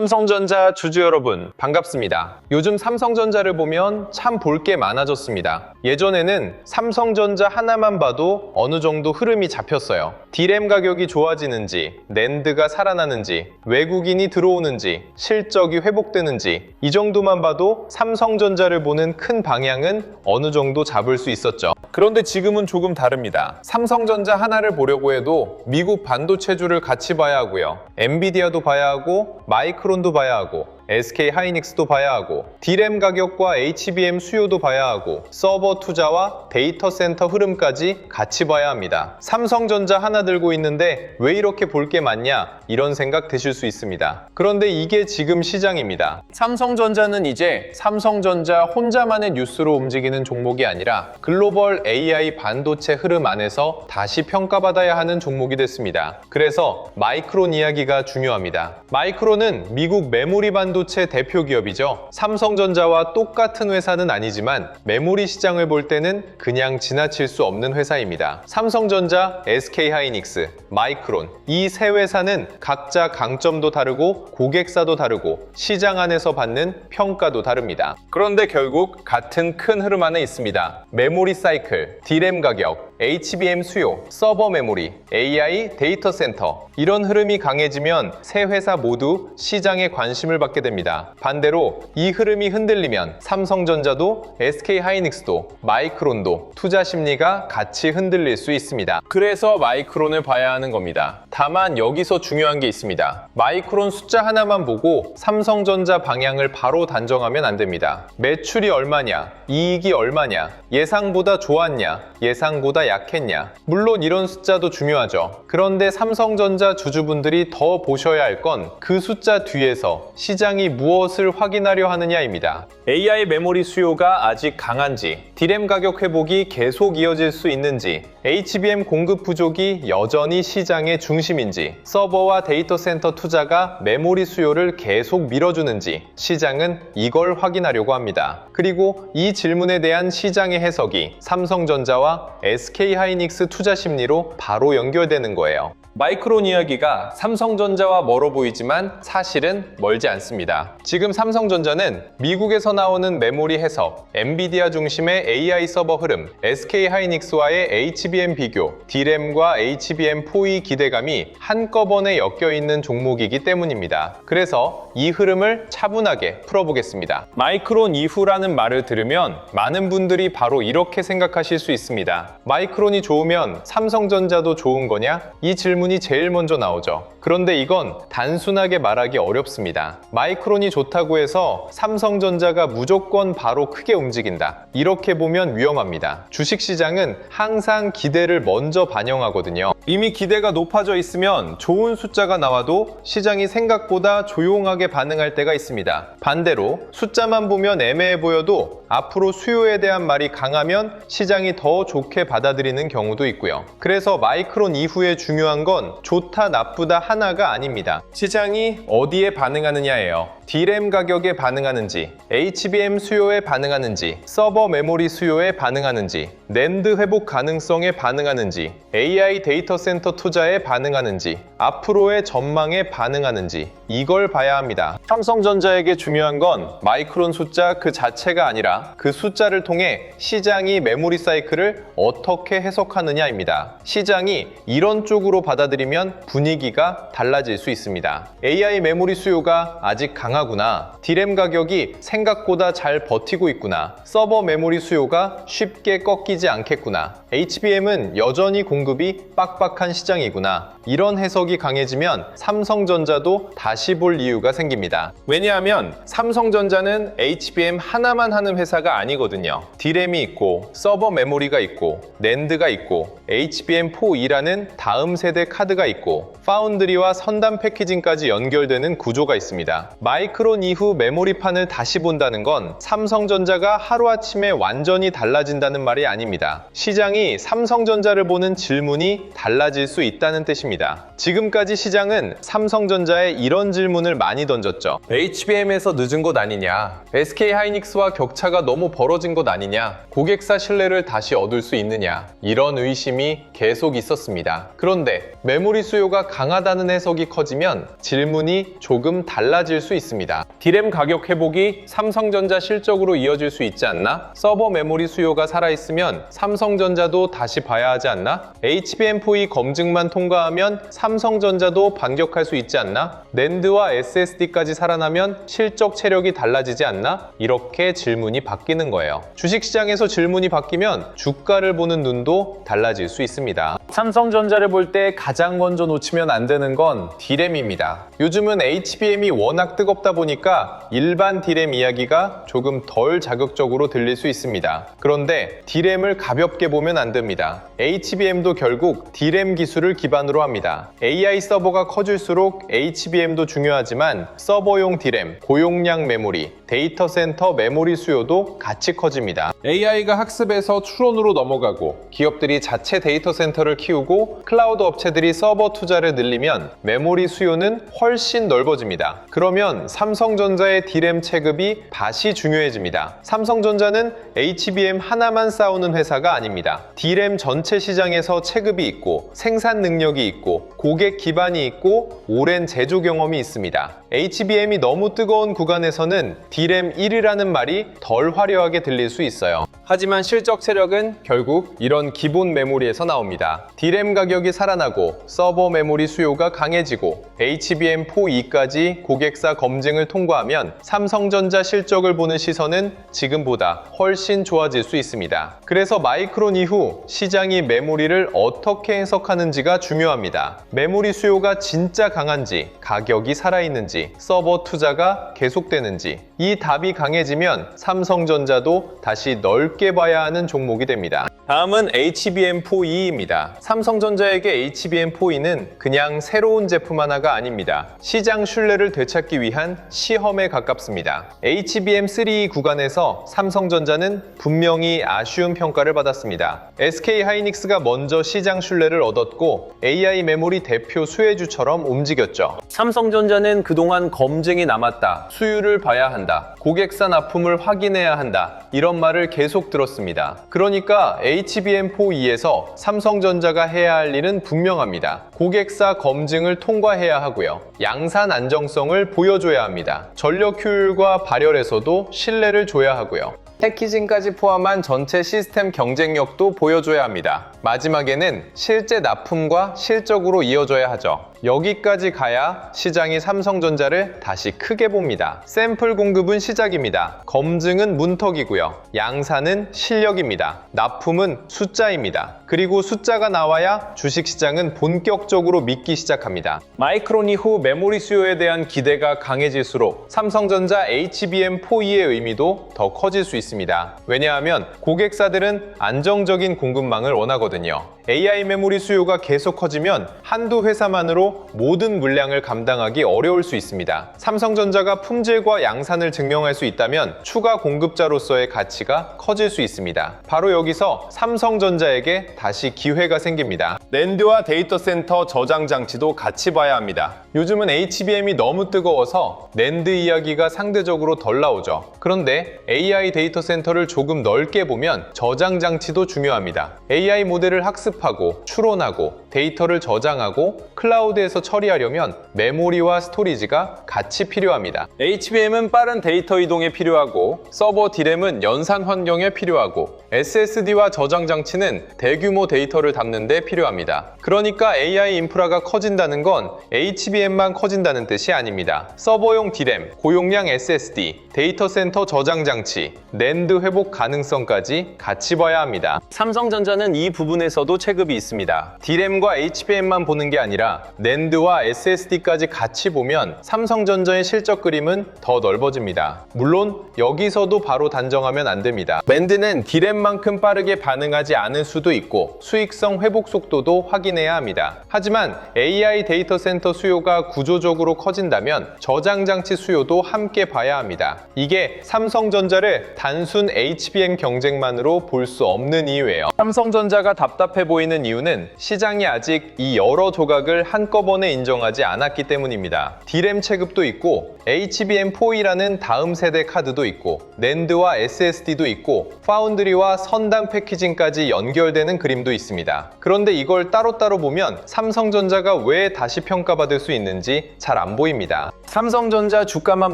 삼성전자 주주 여러분, 반갑습니다. 요즘 삼성전자를 보면 참 볼 게 많아졌습니다. 예전에는 삼성전자 하나만 봐도 어느 정도 흐름이 잡혔어요. D램 가격이 좋아지는지, 낸드가 살아나는지, 외국인이 들어오는지, 실적이 회복되는지 이 정도만 봐도 삼성전자를 보는 큰 방향은 어느 정도 잡을 수 있었죠. 그런데 지금은 조금 다릅니다. 삼성전자 하나를 보려고 해도 미국 반도체주를 같이 봐야 하고요. 엔비디아도 봐야 하고 마이크론도 봐야 하고 SK 하이닉스도 봐야 하고 D램 가격과 HBM 수요도 봐야 하고 서버 투자와 데이터 센터 흐름까지 같이 봐야 합니다. 삼성전자 하나 들고 있는데 왜 이렇게 볼 게 많냐? 이런 생각 드실 수 있습니다. 그런데 이게 지금 시장입니다. 삼성전자는 이제 삼성전자 혼자만의 뉴스로 움직이는 종목이 아니라 글로벌 AI 반도체 흐름 안에서 다시 평가받아야 하는 종목이 됐습니다. 그래서 마이크론 이야기가 중요합니다. 마이크론은 미국 메모리 반도체 대표 기업이죠. 삼성전자와 똑같은 회사는 아니지만 메모리 시장을 볼 때는 그냥 지나칠 수 없는 회사입니다. 삼성전자, SK 하이닉스, 마이크론 이 세 회사는 각자 강점도 다르고 고객사도 다르고 시장 안에서 받는 평가도 다릅니다. 그런데 결국 같은 큰 흐름 안에 있습니다. 메모리 사이클, D램 가격, HBM 수요, 서버 메모리, AI 데이터 센터 이런 흐름이 강해지면 세 회사 모두 시장에 관심을 받게 됩니다. 반대로 이 흐름이 흔들리면 삼성전자도 SK 하이닉스도 마이크론도 투자 심리가 같이 흔들릴 수 있습니다. 그래서 마이크론을 봐야 하는 겁니다. 다만 여기서 중요한 게 있습니다. 마이크론 숫자 하나만 보고 삼성전자 방향을 바로 단정하면 안 됩니다. 매출이 얼마냐, 이익이 얼마냐, 예상보다 좋았냐, 예상보다 약했냐. 물론 이런 숫자도 중요하죠. 그런데 삼성전자 주주분들이 더 보셔야 할 건 그 숫자 뒤에서 시장이 무엇을 확인하려 하느냐입니다. AI 메모리 수요가 아직 강한지, D램 가격 회복이 계속 이어질 수 있는지, HBM 공급 부족이 여전히 시장의 중심인지, 서버와 데이터 센터 투자가 메모리 수요를 계속 밀어주는지 시장은 이걸 확인하려고 합니다. 그리고 이 질문에 대한 시장의 해석이 삼성전자와 SK 하이닉스 투자 심리로 바로 연결되는 거예요. 마이크론 이야기가 삼성전자와 멀어 보이지만 사실은 멀지 않습니다. 지금 삼성전자는 미국에서 나오는 메모리 해석, 엔비디아 중심의 AI 서버 흐름, SK 하이닉스와의 HBM 비교, D램과 HBM4의 기대감이 한꺼번에 엮여있는 종목이기 때문입니다. 그래서 이 흐름을 차분하게 풀어보겠습니다. 마이크론 이후라는 말을 들으면 많은 분들이 바로 이렇게 생각하실 수 있습니다. 마이크론이 좋으면 삼성전자도 좋은 거냐? 이 질문이 제일 먼저 나오죠. 그런데 이건 단순하게 말하기 어렵습니다. 마이크론이 좋다고 해서 삼성전자가 무조건 바로 크게 움직인다. 이렇게 보면 위험합니다. 주식시장은 항상 기대를 먼저 반영하거든요. 이미 기대가 높아져 있으면 좋은 숫자가 나와도 시장이 생각보다 조용하게 반응할 때가 있습니다. 반대로 숫자만 보면 애매해 보여도 앞으로 수요에 대한 말이 강하면 시장이 더 좋게 받아들이는 경우도 있고요. 그래서 마이크론 이후에 중요한 건 좋다 나쁘다 하나가 아닙니다. 시장이 어디에 반응하느냐예요. D램 가격에 반응하는지, HBM 수요에 반응하는지, 서버 메모리 수요에 반응하는지, 낸드 회복 가능성에 반응하는지, AI 데이터 센터 투자에 반응하는지, 앞으로의 전망에 반응하는지 이걸 봐야 합니다. 삼성전자에게 중요한 건 마이크론 숫자 그 자체가 아니라 그 숫자를 통해 시장이 메모리 사이클을 어떻게 해석하느냐입니다. 시장이 이런 쪽으로 받아들이면 분위기가 달라질 수 있습니다. AI 메모리 수요가 아직 강하구나. D램 가격이 생각보다 잘 버티고 있구나. 서버 메모리 수요가 쉽게 꺾이지 않겠구나. HBM은 여전히 공급이 빡빡한 시장이구나. 이런 해석이 강해지면 삼성전자도 다시 볼 이유가 생깁니다. 왜냐하면 삼성전자는 HBM 하나만 하는 회사가 아니거든요. D램이 있고 서버 메모리가 있고 낸드가 있고 HBM4E라는 다음 세대 카드가 있고 파운드리와 선단 패키징까지 연결되는 구조가 있습니다. 마이크론 이후 메모리판을 다시 본다는 건 삼성전자가 하루아침에 완전히 달라진다는 말이 아닙니다. 시장이 삼성전자를 보는 질문이 달라질 수 있다는 뜻입니다. 지금까지 시장은 삼성전자에 이런 질문을 많이 던졌죠. HBM에서 늦은 것 아니냐? SK 하이닉스와 격차가 격차가 너무 벌어진 것 아니냐, 고객사 신뢰를 다시 얻을 수 있느냐, 이런 의심이 계속 있었습니다. 그런데 메모리 수요가 강하다는 해석이 커지면 질문이 조금 달라질 수 있습니다. D램 가격 회복이 삼성전자 실적으로 이어질 수 있지 않나? 서버 메모리 수요가 살아있으면 삼성전자도 다시 봐야 하지 않나? HBM4E 검증만 통과하면 삼성전자도 반격할 수 있지 않나? 낸드와 SSD까지 살아나면 실적 체력이 달라지지 않나? 이렇게 질문이 바뀌는 거예요. 주식시장에서 질문이 바뀌면 주가를 보는 눈도 달라질 수 있습니다. 삼성전자를 볼 때 가장 먼저 놓치면 안 되는 건 D램입니다. 요즘은 HBM이 워낙 뜨겁다 보니까 일반 D램 이야기가 조금 덜 자극적으로 들릴 수 있습니다. 그런데 D램을 가볍게 보면 안 됩니다. HBM도 결국 D램 기술을 기반으로 합니다. AI 서버가 커질수록 HBM도 중요하지만 서버용 D램, 고용량 메모리, 데이터 센터 메모리 수요도 같이 커집니다. AI가 학습에서 추론으로 넘어가고 기업들이 자체 데이터 센터를 키우고 클라우드 업체들이 서버 투자를 늘리면 메모리 수요는 훨씬 넓어집니다. 그러면 삼성전자의 D램 체급이 다시 중요해집니다. 삼성전자는 HBM 하나만 싸우는 회사가 아닙니다. D램 전체 시장에서 체급이 있고 생산 능력이 있고 고객 기반이 있고 오랜 제조 경험이 있습니다. HBM이 너무 뜨거운 구간에서는 D램 1위라는 말이 덜 화려하게 들릴 수 있어요. 하지만 실적 체력은 결국 이런 기본 메모리에서 나옵니다. D램 가격이 살아나고 서버 메모리 수요가 강해지고 HBM4E까지 고객사 검증을 통과하면 삼성전자 실적을 보는 시선은 지금보다 훨씬 좋아질 수 있습니다. 그래서 마이크론 이후 시장이 메모리를 어떻게 해석하는지가 중요합니다. 메모리 수요가 진짜 강한지, 가격이 살아있는지, 서버 투자가 계속되는지, 이 답이 강해지면 삼성전자도 다시 넓게 봐야 하는 종목이 됩니다. 다음은 HBM4E입니다. 삼성전자에게 HBM4E는 그냥 새로운 제품 하나가 아닙니다. 시장 신뢰를 되찾기 위한 시험에 가깝습니다. HBM3E 구간에서 삼성전자는 분명히 아쉬운 평가를 받았습니다. SK하이닉스가 먼저 시장 신뢰를 얻었고 AI 메모리 대표 수혜주처럼 움직였죠. 삼성전자는 그동안 검증이 남았다, 수율을 봐야 한다, 고객사 납품을 확인해야 한다, 이런 말을 계속 들었습니다. 그러니까 HBM4E에서 삼성전자가 해야 할 일은 분명합니다. 고객사 검증을 통과해야 하고요. 양산 안정성을 보여줘야 합니다. 전력 효율과 발열에서도 신뢰를 줘야 하고요. 패키징까지 포함한 전체 시스템 경쟁력도 보여줘야 합니다. 마지막에는 실제 납품과 실적으로 이어져야 하죠. 여기까지 가야 시장이 삼성전자를 다시 크게 봅니다. 샘플 공급은 시작입니다. 검증은 문턱이고요. 양산은 실력입니다. 납품은 숫자입니다. 그리고 숫자가 나와야 주식시장은 본격적으로 믿기 시작합니다. 마이크론 이후 메모리 수요에 대한 기대가 강해질수록 삼성전자 HBM4E의 의미도 더 커질 수 있습니다. 왜냐하면 고객사들은 안정적인 공급망을 원하거든요. AI 메모리 수요가 계속 커지면 한두 회사만으로 모든 물량을 감당하기 어려울 수 있습니다. 삼성전자가 품질과 양산을 증명할 수 있다면 추가 공급자로서의 가치가 커질 수 있습니다. 바로 여기서 삼성전자에게 다시 기회가 생깁니다. 낸드와 데이터 센터 저장 장치도 같이 봐야 합니다. 요즘은 HBM이 너무 뜨거워서 낸드 이야기가 상대적으로 덜 나오죠. 그런데 AI 데이터 센터를 조금 넓게 보면 저장 장치도 중요합니다. AI 모델을 학습하고 추론하고 데이터를 저장하고 클라우드에서 처리하려면 메모리와 스토리지가 같이 필요합니다. HBM은 빠른 데이터 이동에 필요하고 서버 D램은 연산 환경에 필요하고 SSD와 저장 장치는 대규모 데이터를 담는 데 필요합니다. 그러니까 AI 인프라가 커진다는 건 HBM만 커진다는 뜻이 아닙니다. 서버용 D램, 고용량 SSD, 데이터 센터 저장 장치, 낸드 회복 가능성까지 같이 봐야 합니다. 삼성전자는 이 부분에서도 체급이 있습니다. D램과 HBM만 보는 게 아니라 낸드와 SSD까지 같이 보면 삼성전자의 실적 그림은 더 넓어집니다. 물론 여기서도 바로 단정하면 안 됩니다. 낸드는 D램만큼 빠르게 반응하지 않을 수도 있고 수익성 회복 속도도 확인해야 합니다. 하지만 AI 데이터 센터 수요가 구조적으로 커진다면 저장 장치 수요도 함께 봐야 합니다. 이게 삼성전자를 단순 HBM 경쟁만으로 볼 수 없는 이유예요. 삼성전자가 답답해 보이는 보이는 이유는 시장이 아직 이 여러 조각을 한꺼번에 인정하지 않았기 때문입니다. D램 체급도 있고 HBM4E라는 다음 세대 카드도 있고 낸드와 SSD도 있고 파운드리와 선단 패키징까지 연결되는 그림도 있습니다. 그런데 이걸 따로따로 보면 삼성전자가 왜 다시 평가받을 수 있는지 잘 안 보입니다. 삼성전자 주가만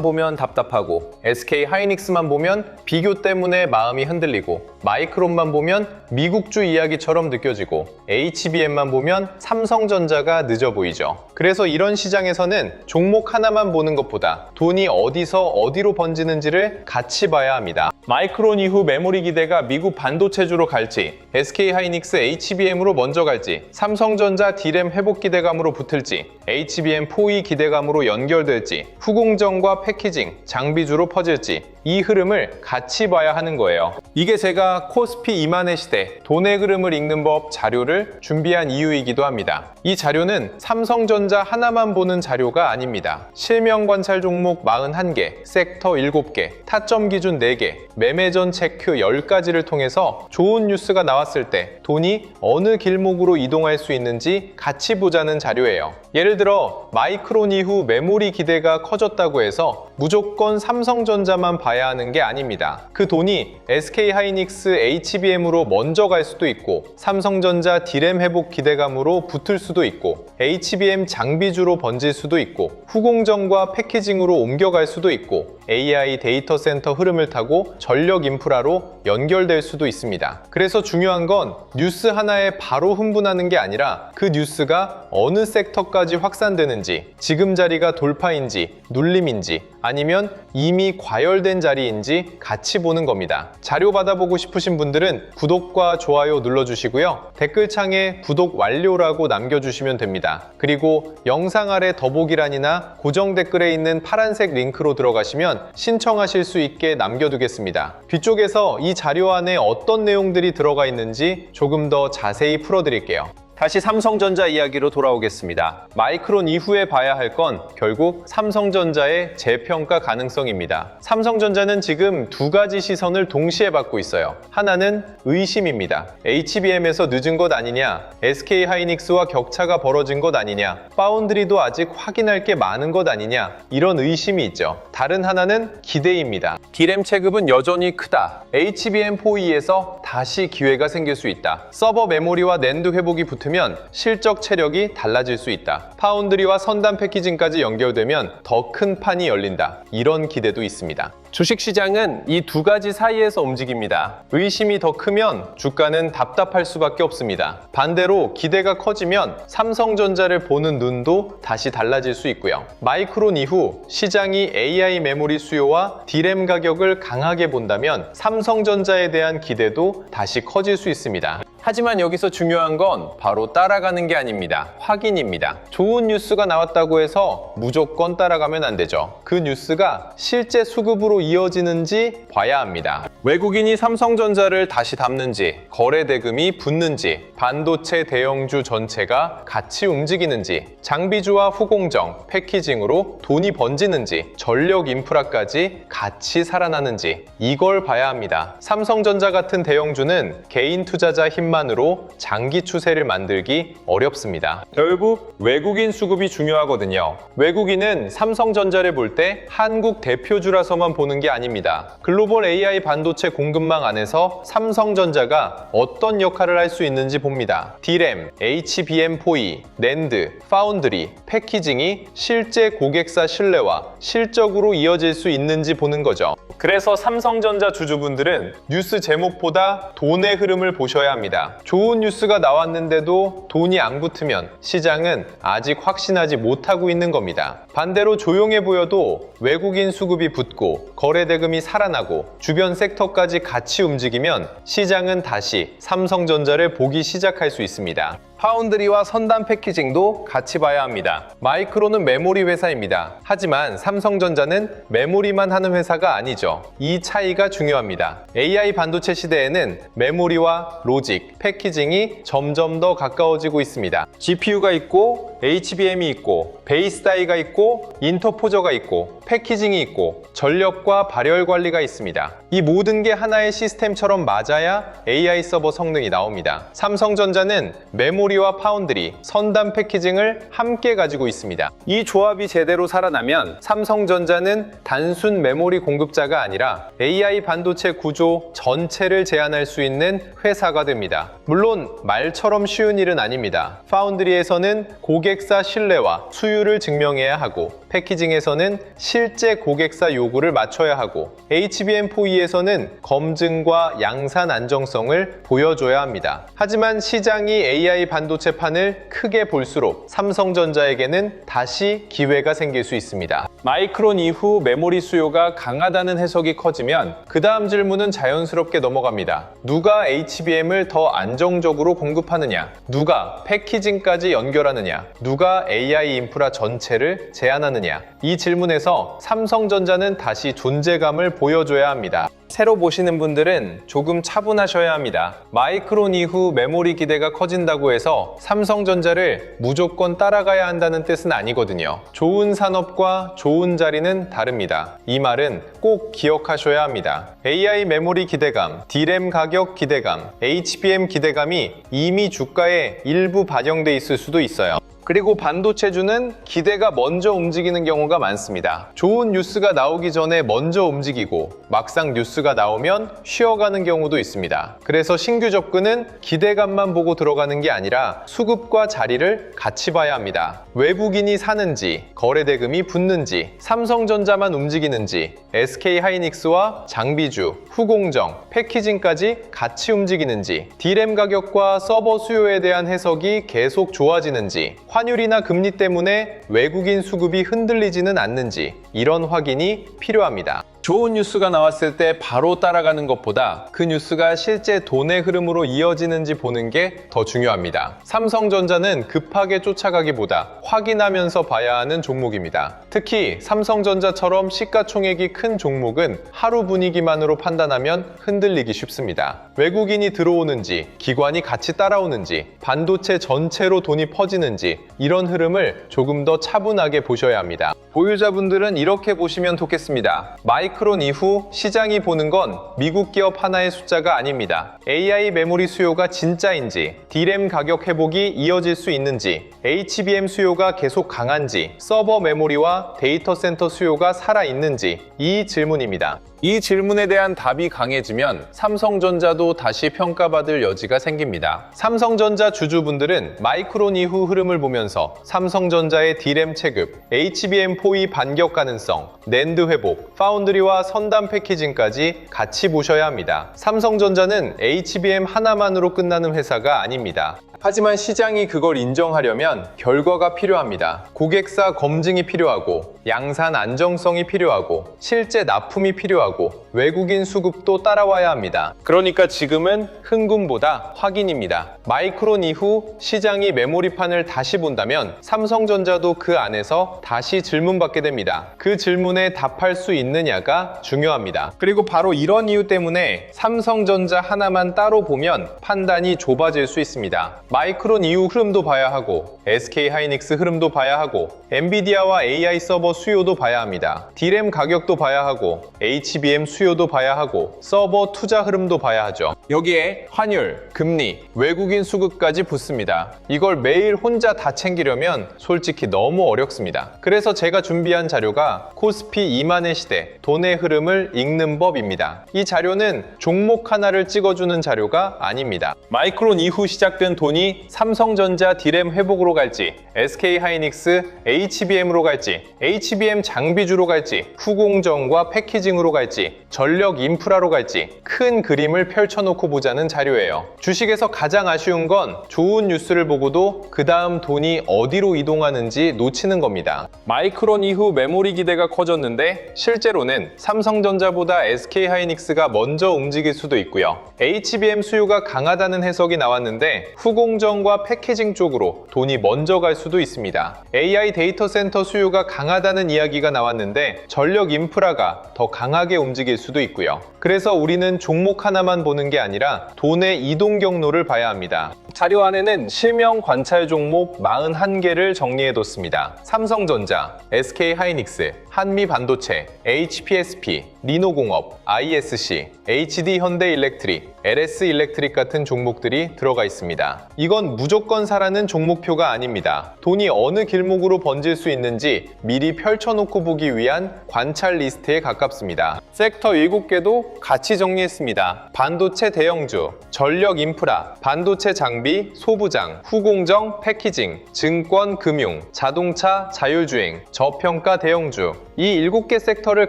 보면 답답하고 SK 하이닉스만 보면 비교 때문에 마음이 흔들리고 마이크론만 보면 미국주 이야기처럼 느껴지고 HBM만 보면 삼성전자가 늦어 보이죠. 그래서 이런 시장에서는 종목 하나만 보는 것보다 돈이 어디서 어디로 번지는지를 같이 봐야 합니다. 마이크론 이후 메모리 기대가 미국 반도체주로 갈지, SK 하이닉스 HBM으로 먼저 갈지, 삼성전자 D램 회복 기대감으로 붙을지, HBM4E 기대감으로 연결될지, 후공정과 패키징, 장비주로 퍼질지 이 흐름을 같이 봐야 하는 거예요. 이게 제가 코스피 2만의 시대, 돈의 흐름을 읽는 법 자료를 준비한 이유이기도 합니다. 이 자료는 삼성전자 하나만 보는 자료가 아닙니다. 실명 관찰 종목 41개, 섹터 7개, 타점 기준 4개, 매매전 체크 10가지를 통해서 좋은 뉴스가 나왔을 때 돈이 어느 길목으로 이동할 수 있는지 같이 보자는 자료예요. 예를 들어 마이크론 이후 메모리 기대가 커졌다고 해서 무조건 삼성전자만 봐야 하는 게 아닙니다. 그 돈이 SK 하이닉스 HBM으로 먼저 갈 수도 있고 삼성전자 D램 회복 기대감으로 붙을 수도 있고 HBM 장비주로 번질 수도 있고 후공정과 패키징으로 옮겨갈 수도 있고 AI 데이터 센터 흐름을 타고 전력 인프라로 연결될 수도 있습니다. 그래서 중요한 건 뉴스 하나에 바로 흥분하는 게 아니라 그 뉴스가 어느 섹터까지 확산되는지, 지금 자리가 돌파인지, 눌림인지, 아니면 이미 과열된 자리인지 같이 보는 겁니다. 자료 받아보고 싶으신 분들은 구독과 좋아요 눌러주시고요. 댓글창에 구독 완료라고 남겨주시면 됩니다. 그리고 영상 아래 더보기란이나 고정 댓글에 있는 파란색 링크로 들어가시면 신청하실 수 있게 남겨두겠습니다. 뒤쪽에서 이 자료 안에 어떤 내용들이 들어가 있는지 조금 더 자세히 풀어드릴게요. 다시 삼성전자 이야기로 돌아오겠습니다. 마이크론 이후에 봐야 할 건 결국 삼성전자의 재평가 가능성입니다. 삼성전자는 지금 두 가지 시선을 동시에 받고 있어요. 하나는 의심입니다. HBM에서 늦은 것 아니냐, SK 하이닉스와 격차가 벌어진 것 아니냐, 파운드리도 아직 확인할 게 많은 것 아니냐, 이런 의심이 있죠. 다른 하나는 기대입니다. D램 체급은 여전히 크다. HBM4E에서 다시 기회가 생길 수 있다. 서버 메모리와 낸드 회복이 붙으면 실적 체력이 달라질 수 있다. 파운드리와 선단 패키징까지 연결되면 더 큰 판이 열린다. 이런 기대도 있습니다. 주식시장은 이 두 가지 사이에서 움직입니다. 의심이 더 크면 주가는 답답할 수밖에 없습니다. 반대로 기대가 커지면 삼성전자를 보는 눈도 다시 달라질 수 있고요. 마이크론 이후 시장이 AI 메모리 수요와 D램 가격을 강하게 본다면 삼성전자에 대한 기대도 다시 커질 수 있습니다. 하지만 여기서 중요한 건 바로 따라가는 게 아닙니다. 확인입니다. 좋은 뉴스가 나왔다고 해서 무조건 따라가면 안 되죠. 그 뉴스가 실제 수급으로 이어지는지 봐야 합니다. 외국인이 삼성전자를 다시 담는지, 거래 대금이 붙는지, 반도체 대형주 전체가 같이 움직이는지, 장비주와 후공정, 패키징으로 돈이 번지는지, 전력 인프라까지 같이 살아나는지 이걸 봐야 합니다. 삼성전자 같은 대형주는 개인 투자자 힘만으로 장기 추세를 만들기 어렵습니다. 결국 외국인 수급이 중요하거든요. 외국인은 삼성전자를 볼 때 한국 대표주라서만 보는 게 아닙니다. 글로벌 AI 반도체 공급망 안에서 삼성전자가 어떤 역할을 할 수 있는지 봅니다. D램, HBM4E, 낸드, 파운드리, 패키징이 실제 고객사 신뢰와 실적으로 이어질 수 있는지 보는 거죠. 그래서 삼성전자 주주분들은 뉴스 제목보다 돈의 흐름을 보셔야 합니다. 좋은 뉴스가 나왔는데도 돈이 안 붙으면 시장은 아직 확신하지 못하고 있는 겁니다. 반대로 조용해 보여도 외국인 수급이 붙고 거래 대금이 살아나고 주변 섹터까지 같이 움직이면 시장은 다시 삼성전자를 보기 시작할 수 있습니다. 파운드리와 선단 패키징도 같이 봐야 합니다. 마이크론은 메모리 회사입니다. 하지만 삼성전자는 메모리만 하는 회사가 아니죠. 이 차이가 중요합니다. AI 반도체 시대에는 메모리와 로직, 패키징이 점점 더 가까워지고 있습니다. GPU가 있고 HBM이 있고 베이스 다이가 있고 인터포저가 있고 패키징이 있고 전력과 발열 관리가 있습니다. 이 모든 게 하나의 시스템처럼 맞아야 AI 서버 성능이 나옵니다. 삼성전자는 메모리와 파운드리, 선단 패키징을 함께 가지고 있습니다. 이 조합이 제대로 살아나면 삼성전자는 단순 메모리 공급자가 아니라 AI 반도체 구조 전체를 제한할 수 있는 회사가 됩니다. 물론 말처럼 쉬운 일은 아닙니다. 파운드리에서는 고객사 신뢰와 수율을 증명해야 하고, 패키징에서는 실제 고객사 요구를 맞춰야 하고, HBM4E에서는 검증과 양산 안정성을 보여줘야 합니다. 하지만 시장이 AI 반도체판을 크게 볼수록 삼성전자에게는 다시 기회가 생길 수 있습니다. 마이크론 이후 메모리 수요가 강하다는 해석이 커지면 그 다음 질문은 자연스럽게 넘어갑니다. 누가 HBM을 더 안정적으로 공급하느냐? 누가 패키징까지 연결하느냐? 누가 AI 인프라 전체를 제한하느냐? 이 질문에서 삼성전자는 다시 존재감을 보여줘야 합니다. 새로 보시는 분들은 조금 차분하셔야 합니다. 마이크론 이후 메모리 기대가 커진다고 해서 삼성전자를 무조건 따라가야 한다는 뜻은 아니거든요. 좋은 산업과 좋은 자리는 다릅니다. 이 말은 꼭 기억하셔야 합니다. AI 메모리 기대감, D램 가격 기대감, HBM 기대감이 이미 주가에 일부 반영돼 있을 수도 있어요. 그리고 반도체주는 기대가 먼저 움직이는 경우가 많습니다. 좋은 뉴스가 나오기 전에 먼저 움직이고 막상 뉴스가 나오면 쉬어가는 경우도 있습니다. 그래서 신규 접근은 기대감만 보고 들어가는 게 아니라 수급과 자리를 같이 봐야 합니다. 외국인이 사는지, 거래대금이 붙는지, 삼성전자만 움직이는지, SK하이닉스와 장비주, 후공정, 패키징까지 같이 움직이는지, D램 가격과 서버 수요에 대한 해석이 계속 좋아지는지, 환율이나 금리 때문에 외국인 수급이 흔들리지는 않는지, 이런 확인이 필요합니다. 좋은 뉴스가 나왔을 때 바로 따라가는 것보다 그 뉴스가 실제 돈의 흐름으로 이어지는지 보는 게 더 중요합니다. 삼성전자는 급하게 쫓아가기보다 확인하면서 봐야 하는 종목입니다. 특히 삼성전자처럼 시가총액이 큰 종목은 하루 분위기만으로 판단하면 흔들리기 쉽습니다. 외국인이 들어오는지, 기관이 같이 따라오는지, 반도체 전체로 돈이 퍼지는지, 이런 흐름을 조금 더 차분하게 보셔야 합니다. 보유자분들은 이렇게 보시면 좋겠습니다. 마이크론 이후 시장이 보는 건 미국 기업 하나의 숫자가 아닙니다. AI 메모리 수요가 진짜인지, D램 가격 회복이 이어질 수 있는지, HBM 수요가 계속 강한지, 서버 메모리와 데이터 센터 수요가 살아있는지, 이 질문입니다. 이 질문에 대한 답이 강해지면 삼성전자도 다시 평가받을 여지가 생깁니다. 삼성전자 주주분들은 마이크론 이후 흐름을 보면서 삼성전자의 D램 체급, HBM4E 반격 가능성, 낸드 회복, 파운드리와 선단 패키징까지 같이 보셔야 합니다. 삼성전자는 HBM 하나만으로 끝나는 회사가 아닙니다. 하지만 시장이 그걸 인정하려면 결과가 필요합니다. 고객사 검증이 필요하고, 양산 안정성이 필요하고, 실제 납품이 필요하고, 외국인 수급도 따라와야 합니다. 그러니까 지금은 흥분보다 확인입니다. 마이크론 이후 시장이 메모리판을 다시 본다면 삼성전자도 그 안에서 다시 질문받게 됩니다. 그 질문에 답할 수 있느냐가 중요합니다. 그리고 바로 이런 이유 때문에 삼성전자 하나만 따로 보면 판단이 좁아질 수 있습니다. 마이크론 이후 흐름도 봐야 하고, SK하이닉스 흐름도 봐야 하고, 엔비디아와 AI 서버 수요도 봐야 합니다. D램 가격도 봐야 하고, HBM 수요도 봐야 하고, 서버 투자 흐름도 봐야 하죠. 여기에 환율, 금리, 외국인 수급까지 붙습니다. 이걸 매일 혼자 다 챙기려면 솔직히 너무 어렵습니다. 그래서 제가 준비한 자료가 코스피 2만의 시대, 돈의 흐름을 읽는 법입니다. 이 자료는 종목 하나를 찍어주는 자료가 아닙니다. 마이크론 이후 시작된 돈이 삼성전자 D램 회복으로 갈지, SK하이닉스 HBM으로 갈지, HBM 장비주로 갈지, 후공정과 패키징으로 갈지, 전력 인프라로 갈지 큰 그림을 펼쳐놓고 보자는 자료예요. 주식에서 가장 아쉬운 건 좋은 뉴스를 보고도 그 다음 돈이 어디로 이동하는지 놓치는 겁니다. 마이크론 이후 메모리 기대가 커졌는데 실제로는 삼성전자보다 SK하이닉스가 먼저 움직일 수도 있고요. HBM 수요가 강하다는 해석이 나왔는데 후공 후공정과 패키징 쪽으로 돈이 먼저 갈 수도 있습니다. AI 데이터 센터 수요가 강하다는 이야기가 나왔는데 전력 인프라가 더 강하게 움직일 수도 있고요. 그래서 우리는 종목 하나만 보는 게 아니라 돈의 이동 경로를 봐야 합니다. 자료 안에는 실명 관찰 종목 41개를 정리해뒀습니다. 삼성전자, SK하이닉스, 한미반도체, HPSP, 리노공업, ISC, HD현대일렉트릭, LS일렉트릭 같은 종목들이 들어가 있습니다. 이건 무조건 사라는 종목표가 아닙니다. 돈이 어느 길목으로 번질 수 있는지 미리 펼쳐놓고 보기 위한 관찰 리스트에 가깝습니다. 섹터 7개도 같이 정리했습니다. 반도체 대형주, 전력 인프라, 반도체 장비, 소부장, 후공정, 패키징, 증권, 금융, 자동차, 자율주행, 저평가 대형주. 이 7개 섹터를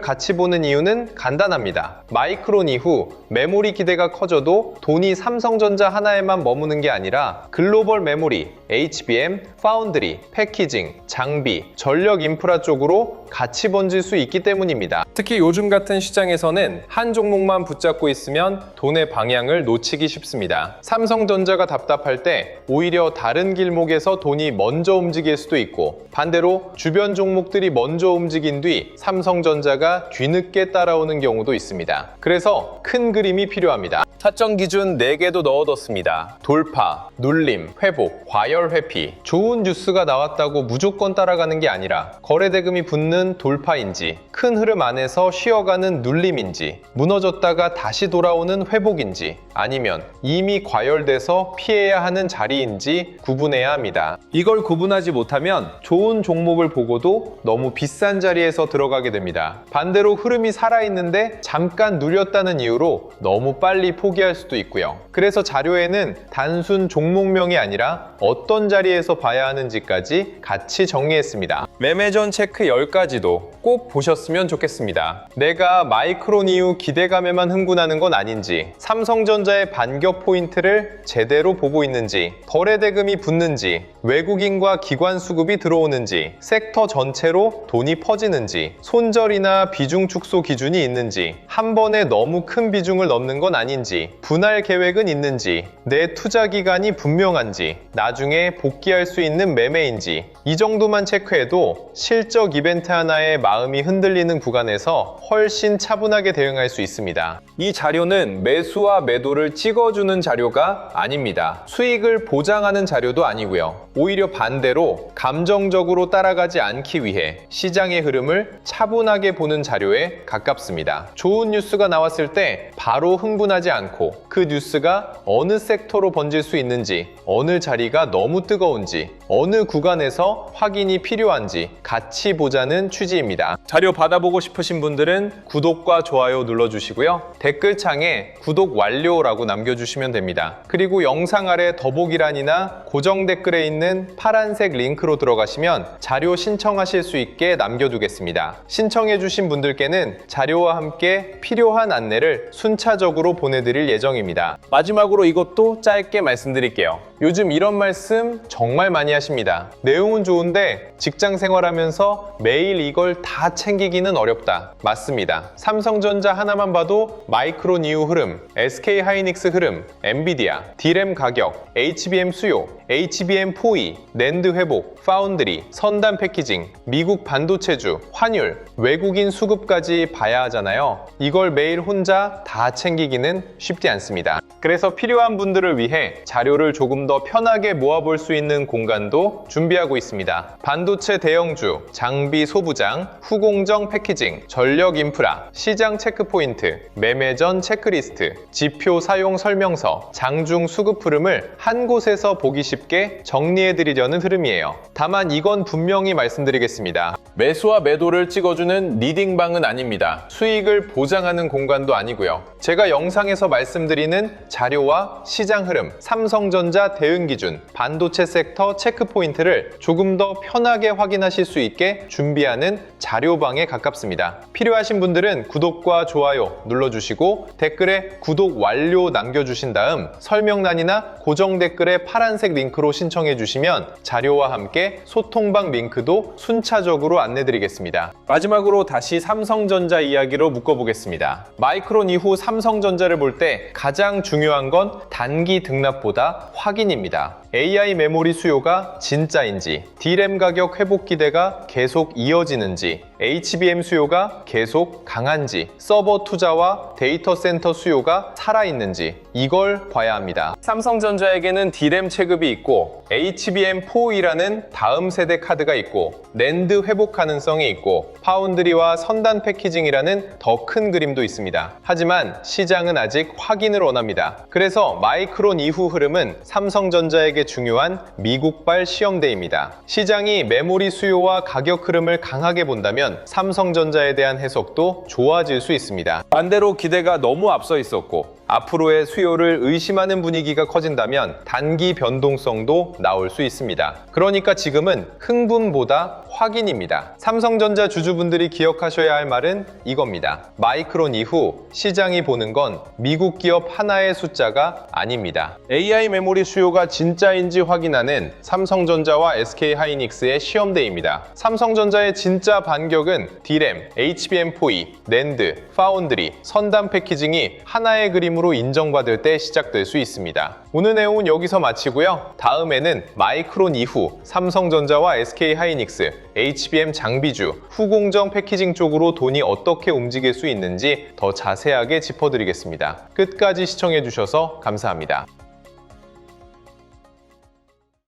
같이 보는 이유는 간단합니다. 마이크론 이후 메모리 기대가 커져도 돈이 삼성전자 하나에만 머무는 게 아니라 글로벌 메모리, HBM, 파운드리, 패키징, 장비, 전력 인프라 쪽으로 같이 번질 수 있기 때문입니다. 특히 요즘 같은 시장에서는 한 종목만 붙잡고 있으면 돈의 방향을 놓치기 쉽습니다. 삼성전자가 답답할 때 오히려 다른 길목에서 돈이 먼저 움직일 수도 있고, 반대로 주변 종목들이 먼저 움직인 뒤 삼성전자가 뒤늦게 따라오는 경우도 있습니다. 그래서 큰 그림이 필요합니다. 차점 기준 4개도 넣어뒀습니다. 돌파, 눌림, 회복, 과열 회피. 좋은 뉴스가 나왔다고 무조건 따라가는 게 아니라 거래대금이 붙는 돌파인지, 큰 흐름 안에서 쉬어가는 눌림인지, 무너졌다가 다시 돌아오는 회복인지, 아니면 이미 과열돼서 피해야 하는 자리인지 구분해야 합니다. 이걸 구분하지 못하면 좋은 종목을 보고도 너무 비싼 자리에서 들어가게 됩니다. 반대로 흐름이 살아있는데 잠깐 누렸다는 이유로 너무 빨리 포기할 수도 있고요. 그래서 자료에는 단순 종목명이 아니라 어떤 자리에서 봐야 하는지까지 같이 정리했습니다. 매매 전 체크 10가지도 꼭 보셨으면 좋겠습니다. 내가 마이크론 이후 기대감에만 흥분하는 건 아닌지, 삼성전자의 반격 포인트를 제대로 보고 있는지, 거래대금이 붙는지, 외국인과 기관 수급이 들어오는지, 섹터 전체로 돈이 퍼지는지, 손절이나 비중 축소 기준이 있는지, 한 번에 너무 큰 비중을 넣는 건 아닌지, 분할 계획은 있는지, 내 투자 기간이 분명한지, 나중에 복귀할 수 있는 매매인지, 이 정도만 체크해도 실적 이벤트 하나에 마음이 흔들리는 구간에서 훨씬 차분하게 대응할 수 있습니다. 이 자료는 매수와 매도를 찍어주는 자료가 아닙니다. 수익을 보장하는 자료도 아니고요. 오히려 반대로 감정적으로 따라가지 않기 위해 시장의 흐름을 차분하게 보는 자료에 가깝습니다. 좋은 뉴스가 나왔을 때 바로 흥분하지 않고 그 뉴스가 어느 섹터로 번질 수 있는지, 어느 자리가 너무 뜨거운지, 어느 구간에서 확인이 필요한지 같이 보자는 취지입니다. 자료 받아보고 싶으신 분들은 구독과 좋아요 눌러주시고요. 댓글창에 구독 완료라고 남겨주시면 됩니다. 그리고 영상 아래 더보기란이나 고정 댓글에 있는 파란색 링크로 들어가시면 자료 신청하실 수 있게 남겨두겠습니다. 신청해주신 분들께는 자료와 함께 필요한 안내를 순차적으로 보내드릴 예정입니다. 마지막으로 이것도 짧게 말씀드릴게요. 요즘 이런 말씀 정말 많이 하십니다. 내용은 좋은데 직장 생활하면서 매일 이걸 다 챙기기는 어렵다. 맞습니다. 삼성전자 하나만 봐도 마이크론 이후 흐름, SK하이닉스 흐름, 엔비디아, D램 가격, HBM 수요, HBM 포위, 낸드 회복, 파운드리, 선단 패키징, 미국 반도체주, 환율, 외국인 수급까지 봐야 하잖아요. 이걸 매일 혼자 다 챙기기는 쉽지 않습니다. 그래서 필요한 분들을 위해 자료를 조금 더 편하게 모아볼 수 있는 공간도 준비하고 있습니다. 반도체 대형주, 장비 소부장, 후공정 패키징, 전력 인프라, 시장 체크포인트, 매매 전 체크리스트, 지표 사용 설명서, 장중 수급 흐름을 한 곳에서 보기 쉽게 정리해드리려는 흐름이에요. 다만 이건 분명히 말씀드리겠습니다. 매수와 매도를 찍어주는 리딩방은 아닙니다. 수익을 보장하는 공간도 아니고요. 제가 영상에서 말씀드리는 자료와 시장 흐름, 삼성전자 대응 기준, 반도체 섹터 체크 포인트를 조금 더 편하게 확인하실 수 있게 준비하는 자료방에 가깝습니다. 필요하신 분들은 구독과 좋아요 눌러주시고 댓글에 구독 완료 남겨주신 다음 설명란이나 고정 댓글에 파란색 링크로 신청해 주시면 자료와 함께 소통방 링크도 순차적으로 안내드리겠습니다. 마지막으로 다시 삼성전자 이야기로 묶어보겠습니다. 마이크론 이후 삼성전자를 볼 때 가장 중요한 건 단기 등락보다 확인입니다. AI 메모리 수요가 진짜인지, D램 가격 회복 기대가 계속 이어지는지, HBM 수요가 계속 강한지, 서버 투자와 데이터 센터 수요가 살아있는지 이걸 봐야 합니다. 삼성전자에게는 D램 체급이 있고 HBM4E라는 다음 세대 카드가 있고 낸드 회복 가능성이 있고 파운드리와 선단 패키징이라는 더 큰 그림도 있습니다. 하지만 시장은 아직 확인을 원합니다. 그래서 마이크론 이후 흐름은 삼성전자에게 중요한 미국발 시험대입니다. 시장이 메모리 수요와 가격 흐름을 강하게 본다면 삼성전자에 대한 해석도 좋아질 수 있습니다. 반대로 기대가 너무 앞서 있었고 앞으로의 수요를 의심하는 분위기가 커진다면 단기 변동성도 나올 수 있습니다. 그러니까 지금은 흥분보다 확인입니다. 삼성전자 주주분들이 기억하셔야 할 말은 이겁니다. 마이크론 이후 시장이 보는 건 미국 기업 하나의 숫자가 아닙니다. AI 메모리 수요가 진짜인지 확인하는 삼성전자와 SK하이닉스의 시험대입니다. 삼성전자의 진짜 반격은 D램, HBM4E, 낸드, 파운드리, 선단 패키징이 하나의 그림으로 인정받을 때 시작될 수 있습니다. 오늘 내용은 여기서 마치고요. 다음에는 마이크론 이후 삼성전자와 SK하이닉스, HBM 장비주, 후공정 패키징 쪽으로 돈이 어떻게 움직일 수 있는지 더 자세하게 짚어드리겠습니다. 끝까지 시청해주셔서 감사합니다.